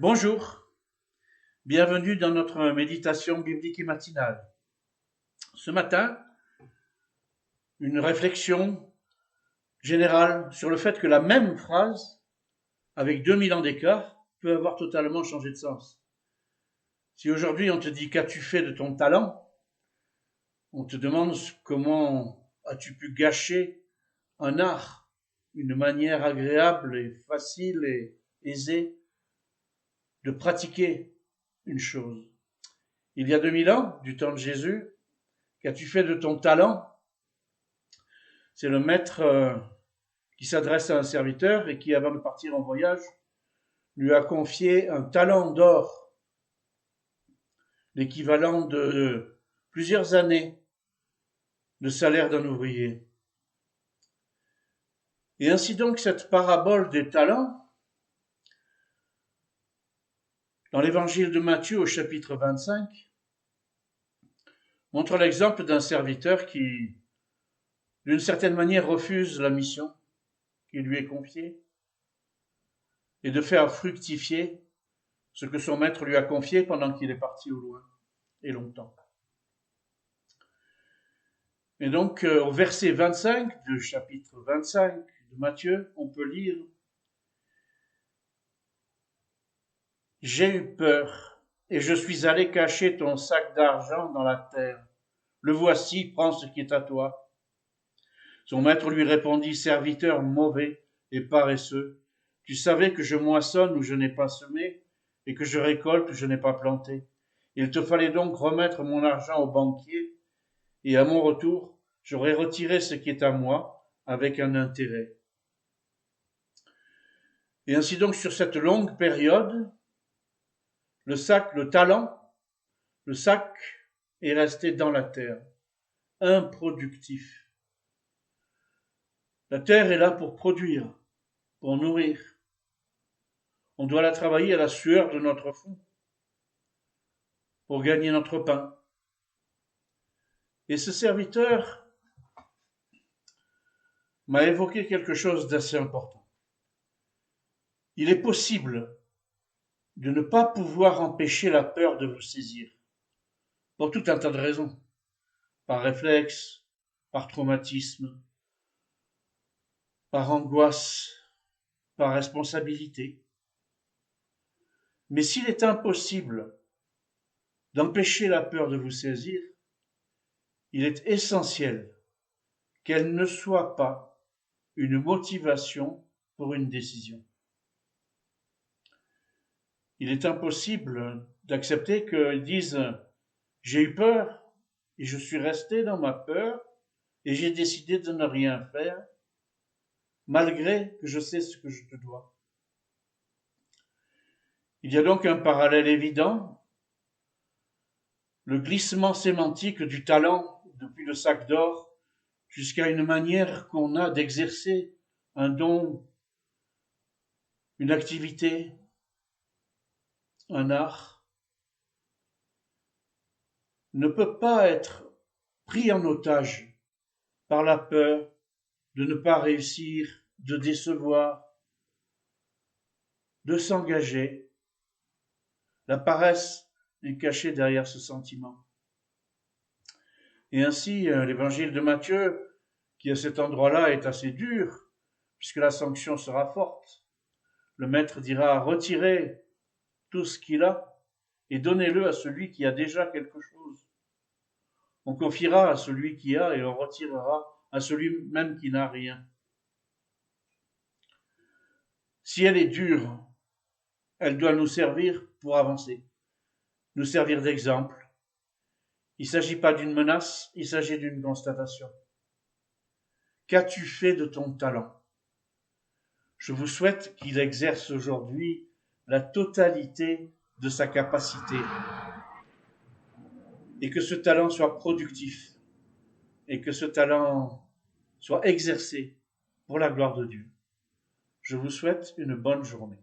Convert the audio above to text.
Bonjour, bienvenue dans notre méditation biblique et matinale. Ce matin, une réflexion générale sur le fait que la même phrase, avec 2000 ans d'écart, peut avoir totalement changé de sens. Si aujourd'hui on te dit qu'as-tu fait de ton talent, on te demande comment as-tu pu gâcher un art, une manière agréable et facile et aisée de pratiquer une chose. Il y a 2000 ans, du temps de Jésus, qu'as-tu fait de ton talent? C'est le maître qui s'adresse à un serviteur et qui, avant de partir en voyage, lui a confié un talent d'or, l'équivalent de plusieurs années de salaire d'un ouvrier. Et ainsi donc, cette parabole des talents, dans l'évangile de Matthieu au chapitre 25, montre l'exemple d'un serviteur qui, d'une certaine manière, refuse la mission qui lui est confiée et de faire fructifier ce que son maître lui a confié pendant qu'il est parti au loin et longtemps. Et donc, au verset 25 du chapitre 25 de Matthieu, on peut lire « J'ai eu peur et je suis allé cacher ton sac d'argent dans la terre. Le voici, prends ce qui est à toi. » Son maître lui répondit « Serviteur mauvais et paresseux, tu savais que je moissonne où je n'ai pas semé et que je récolte où je n'ai pas planté. Il te fallait donc remettre mon argent au banquier et à mon retour, j'aurais retiré ce qui est à moi avec un intérêt. » Et ainsi donc, sur cette longue période, le talent, le sac est resté dans la terre, improductif. La terre est là pour produire, pour nourrir. On doit la travailler à la sueur de notre front pour gagner notre pain. Et ce serviteur m'a évoqué quelque chose d'assez important. Il est possible de ne pas pouvoir empêcher la peur de vous saisir, pour tout un tas de raisons, par réflexe, par traumatisme, par angoisse, par responsabilité. Mais s'il est impossible d'empêcher la peur de vous saisir, il est essentiel qu'elle ne soit pas une motivation pour une décision. Il est impossible d'accepter qu'ils disent « j'ai eu peur et je suis resté dans ma peur et j'ai décidé de ne rien faire malgré que je sais ce que je te dois. » Il y a donc un parallèle évident, le glissement sémantique du talent depuis le sac d'or jusqu'à une manière qu'on a d'exercer un don, une activité, un art, ne peut pas être pris en otage par la peur de ne pas réussir, de décevoir, de s'engager. La paresse est cachée derrière ce sentiment. Et ainsi, l'évangile de Matthieu, qui à cet endroit-là est assez dur, puisque la sanction sera forte. Le maître dira « retirez tout ce qu'il a et donnez-le à celui qui a déjà quelque chose. » On confiera à celui qui a et on retirera à celui même qui n'a rien. Si elle est dure, elle doit nous servir pour avancer, nous servir d'exemple. Il ne s'agit pas d'une menace, il s'agit d'une constatation. Qu'as-tu fait de ton talent? Je vous souhaite qu'il exerce aujourd'hui la totalité de sa capacité et que ce talent soit productif et que ce talent soit exercé pour la gloire de Dieu. Je vous souhaite une bonne journée.